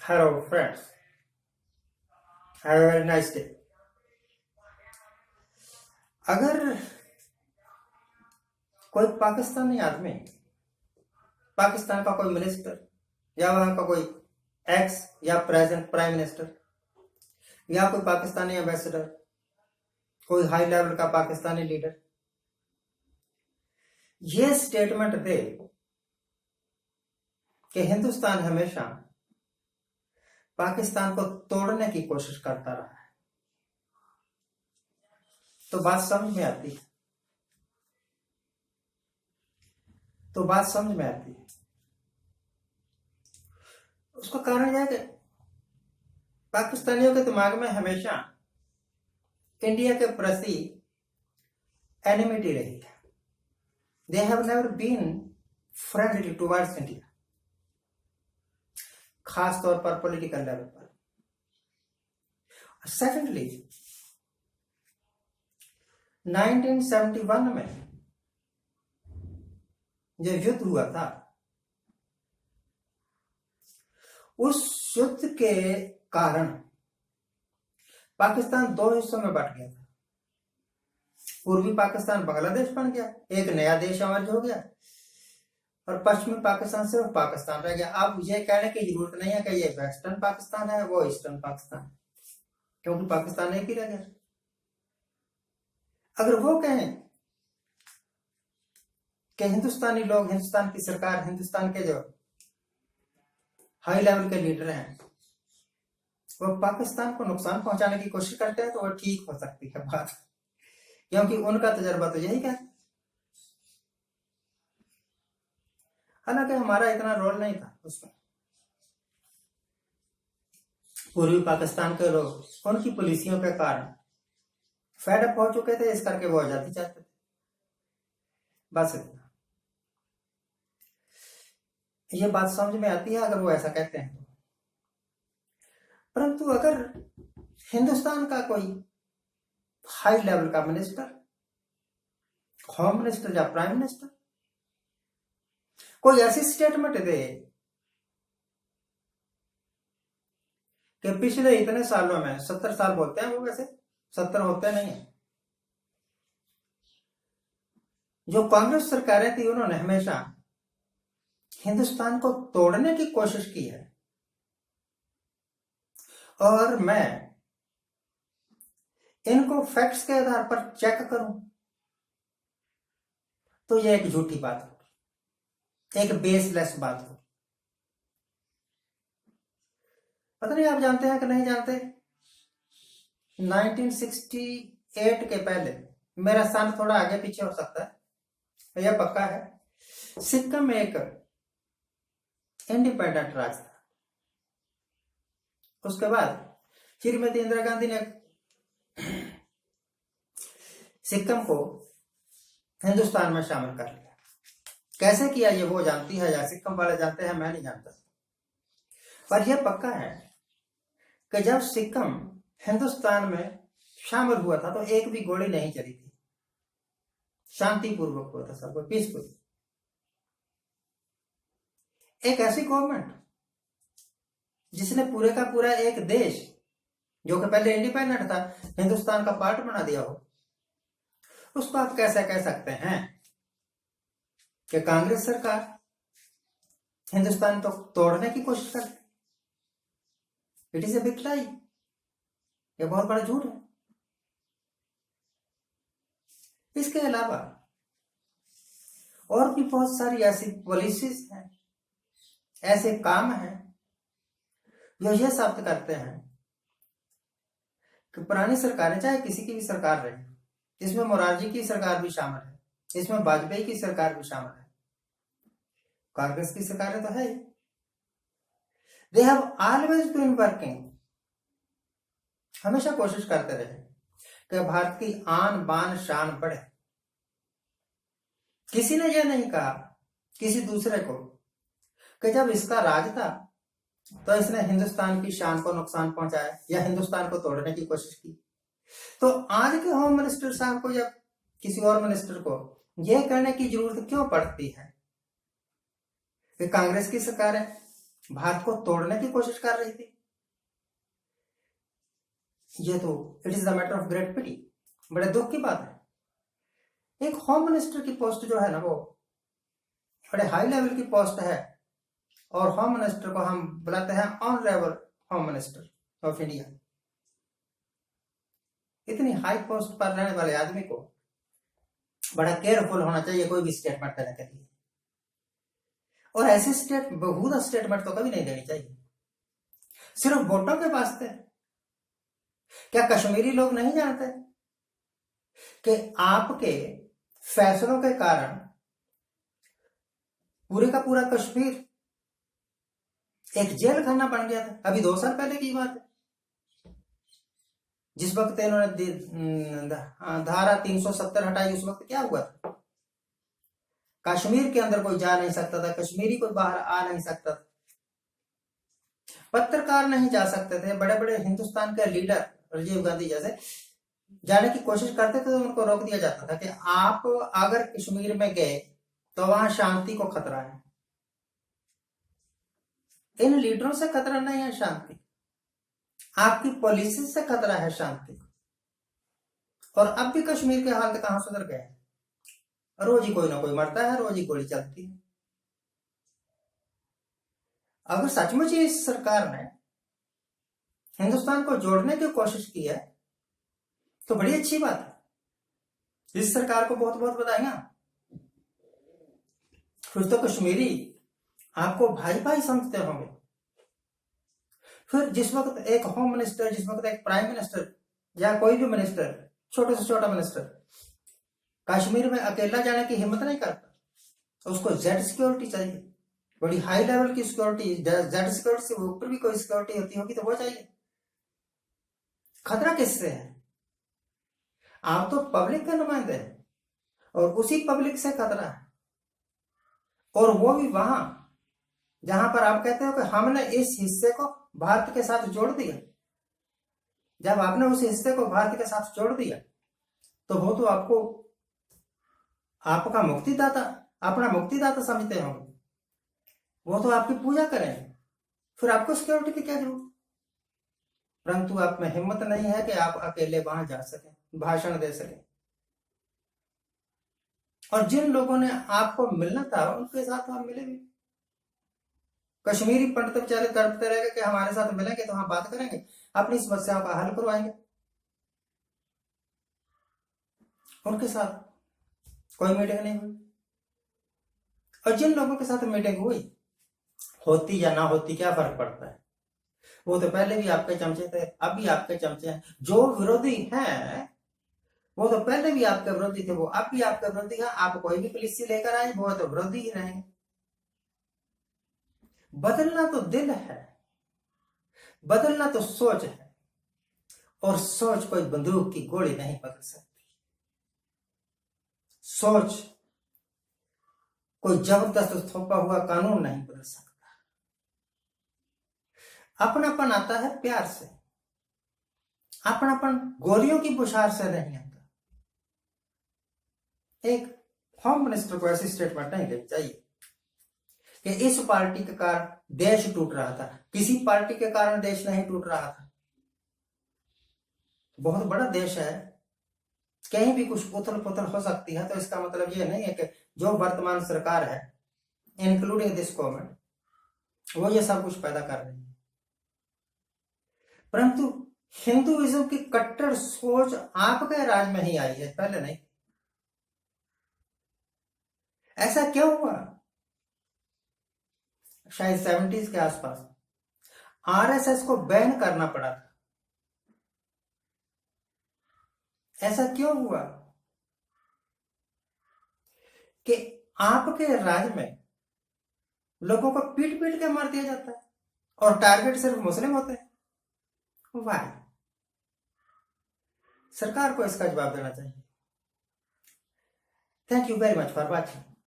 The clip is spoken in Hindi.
Hello friends, have a very nice day. अगर कोई पाकिस्तानी आदमी, पाकिस्तान का कोई मिनिस्टर या वहां का कोई एक्स या प्रेजेंट प्राइम मिनिस्टर या कोई पाकिस्तानी एम्बेसडर, कोई हाई लेवल का पाकिस्तानी लीडर ये स्टेटमेंट दे कि हिंदुस्तान हमेशा पाकिस्तान को तोड़ने की कोशिश करता रहा है, तो बात समझ में आती है। उसका कारण यह है कि पाकिस्तानियों के दिमाग में हमेशा इंडिया के प्रति एनिमिटी रही है। They have never been friendly towards India, खास तौर पर पॉलिटिकल लेवल पर। सेकेंडली, 1971 में जो युद्ध हुआ था, उस युद्ध के कारण पाकिस्तान दो हिस्सों में बंट गया था। पूर्वी पाकिस्तान बांग्लादेश बन गया, एक नया देश इमर्ज हो गया, और पश्चिमी पाकिस्तान सिर्फ पाकिस्तान रह गया। अब ये कहने की जरूरत नहीं है कि ये वेस्टर्न पाकिस्तान है, वो ईस्टर्न पाकिस्तान है, क्योंकि पाकिस्तान एक ही रह गया। अगर वो कहें कि हिंदुस्तानी लोग, हिंदुस्तान की सरकार, हिंदुस्तान के जो हाई लेवल के लीडर हैं, वो पाकिस्तान को नुकसान पहुंचाने की कोशिश करते हैं, तो वो ठीक हो सकती है बात, क्योंकि उनका तजर्बा तो यही कहता है। हालांकि हमारा इतना रोल नहीं था उसमें। पूर्वी पाकिस्तान के लोग उनकी पॉलिसियों के कारण फेड अप हो चुके थे, इस करके वो आजादी चाहते थे, बस इतना। ये बात समझ में आती है अगर वो ऐसा कहते हैं। परंतु अगर हिंदुस्तान का कोई हाई लेवल का मिनिस्टर, होम मिनिस्टर या प्राइम मिनिस्टर कोई ऐसी स्टेटमेंट दे कि पिछले इतने सालों में, 70 साल बोलते हैं वो, वैसे 70 होते नहीं है, जो कांग्रेस सरकारें थी उन्होंने हमेशा हिंदुस्तान को तोड़ने की कोशिश की है, और मैं इनको फैक्ट्स के आधार पर चेक करूं तो यह एक झूठी बात होगी, एक बेसलेस बात होगी। पता नहीं आप जानते हैं कि नहीं जानते, 1968 के पहले, मेरा सन थोड़ा आगे पीछे हो सकता है, यह पक्का है, सिक्किम में एक इंडिपेंडेंट राज्य था। उसके बाद श्रीमती इंदिरा गांधी ने सिक्किम को हिंदुस्तान में शामिल कर लिया। कैसे किया ये वो जानती है, या सिक्किम वाले जानते हैं, मैं नहीं जानता। पर यह पक्का है कि जब सिक्किम हिंदुस्तान में शामिल हुआ था तो एक भी गोली नहीं चली थी, शांतिपूर्वक हुआ था सब कुछ, पीसफुल। एक ऐसी गवर्नमेंट जिसने पूरे का पूरा एक देश, जो कि पहले इंडिपेंडेंट था, हिंदुस्तान का पार्ट बना दिया हो, उसको आप कैसे कह सकते हैं कि कांग्रेस सरकार हिंदुस्तान को तोड़ने की कोशिश करती? It is a big lie, ये बहुत बड़ा झूठ है। इसके अलावा और भी बहुत सारी ऐसी पॉलिसीज हैं, ऐसे काम हैं जो यह साबित करते हैं कि पुरानी सरकारें, चाहे किसी की भी सरकार रही, इसमें मोरारजी की सरकार भी शामिल है, इसमें वाजपेयी की सरकार भी शामिल है, कांग्रेस की सरकारें तो है, they have always been working, हमेशा कोशिश करते रहे कि भारत की आन बान शान बढ़े। किसी ने यह नहीं कहा किसी दूसरे को कि जब इसका राज था तो इसने हिंदुस्तान की शान को नुकसान पहुंचाया या हिंदुस्तान को तोड़ने की कोशिश की। तो आज के होम मिनिस्टर साहब को या किसी और मिनिस्टर को यह कहने की जरूरत क्यों पड़ती है कि कांग्रेस की सरकार है, भारत को तोड़ने की कोशिश कर रही थी। ये तो it is the matter of great pity, बड़े दुख की बात है। एक होम मिनिस्टर की पोस्ट जो है ना, वो बड़े हाई लेवल की पोस्ट है, और होम मिनिस्टर को हम बुलाते हैं honourable home minister of India. इतनी हाई पोस्ट पर रहने वाले आदमी को बड़ा केयरफुल होना चाहिए कोई भी स्टेटमेंट देने के लिए, और ऐसी बेहुदा स्टेटमेंट तो कभी नहीं देनी चाहिए सिर्फ वोटों के वास्ते। क्या कश्मीरी लोग नहीं जानते कि आपके फैसलों के कारण पूरे का पूरा कश्मीर एक जेल खाना बन गया था? अभी 2 साल पहले की बात है, जिस वक्त इन्होंने धारा 370 हटाई, उस वक्त क्या हुआ था? कश्मीर के अंदर कोई जा नहीं सकता था, कश्मीरी कोई बाहर आ नहीं सकता था, पत्रकार नहीं जा सकते थे, बड़े बड़े हिंदुस्तान के लीडर राजीव गांधी जैसे जाने की कोशिश करते थे तो उनको रोक दिया जाता था कि आप अगर कश्मीर में गए तो वहां शांति को खतरा है। इन लीडरों से खतरा नहीं है शांति, आपकी पॉलिसी से खतरा है शांति। और अब भी कश्मीर के हाल कहां सुधर गए? रोज ही कोई ना कोई मरता है, रोज ही गोली चलती है। अगर सचमुच ही इस सरकार ने हिंदुस्तान को जोड़ने की कोशिश की है तो बड़ी अच्छी बात है, इस सरकार को बहुत बहुत बधाइयां। फिर तो कश्मीरी आपको भाई भाई समझते होंगे। फिर जिस वक्त एक होम मिनिस्टर, जिस वक्त एक प्राइम मिनिस्टर या कोई भी मिनिस्टर, छोटे से छोटा मिनिस्टर कश्मीर में अकेला जाने की हिम्मत नहीं करता, तो उसको जेड सिक्योरिटी चाहिए, बड़ी हाई लेवल की सिक्योरिटी। जेड सिक्योरिटी से ऊपर भी कोई सिक्योरिटी होती होगी तो वो चाहिए। खतरा किससे है? आप तो पब्लिक के नुमाइंदे हैं, और उसी पब्लिक से खतरा है, और वो भी वहां जहां पर आप कहते हो कि हमने इस हिस्से को भारत के साथ जोड़ दिया। जब आपने उस हिस्से को भारत के साथ जोड़ दिया तो वो तो आपको आपका मुक्तिदाता, अपना मुक्तिदाता समझते होंगे, वो तो आपकी पूजा करेंगे, फिर आपको सिक्योरिटी की क्या जरूरत? परंतु आप में हिम्मत नहीं है कि आप अकेले वहां जा सके, भाषण दे सके, और जिन लोगों ने आपको मिलना था उनके साथ आप मिले भी। कश्मीरी पंडित बेचारे तड़पते रहेंगे कि हमारे साथ मिलेंगे तो हम बात करेंगे, अपनी समस्याओं का हल करवाएंगे। उनके साथ कोई मीटिंग नहीं हुई, और जिन लोगों के साथ मीटिंग हुई, होती या ना होती क्या फर्क पड़ता है? वो तो पहले भी आपके चमचे थे, अब भी आपके चमचे हैं। जो विरोधी हैं वो तो पहले भी आपके विरोधी थे, वो अब भी आपके विरोधी हैं। आप कोई भी पॉलिसी लेकर आए वो तो विरोधी ही रहेंगे। बदलना तो दिल है, बदलना तो सोच है, और सोच कोई बंदूक की गोली नहीं बदल सकती। सोच कोई जबरदस्त थोपा हुआ कानून नहीं बदल सकता। अपनापन आता है प्यार से, अपनापन गोलियों की बुछार से नहीं आता। एक होम मिनिस्टर को ऐसी स्टेटमेंट नहीं देनी चाहिए कि इस पार्टी के कारण देश टूट रहा था। किसी पार्टी के कारण देश नहीं टूट रहा था, बहुत बड़ा देश है, कहीं भी कुछ उथल पुथल हो सकती है। तो इसका मतलब यह नहीं है कि जो वर्तमान सरकार है इंक्लूडिंग दिस गवर्नमेंट वो ये सब कुछ पैदा कर रही है। परंतु हिंदुइज्म की कट्टर सोच आपके राज में ही आई है, पहले नहीं। ऐसा क्यों हुआ? शायद 70s के आसपास आरएसएस को बैन करना पड़ा था। ऐसा क्यों हुआ कि आपके राज में लोगों को पीट पीट के मार दिया जाता है और टारगेट सिर्फ मुस्लिम होते हैं? वाह, सरकार को इसका जवाब देना चाहिए। Thank you very much for watching.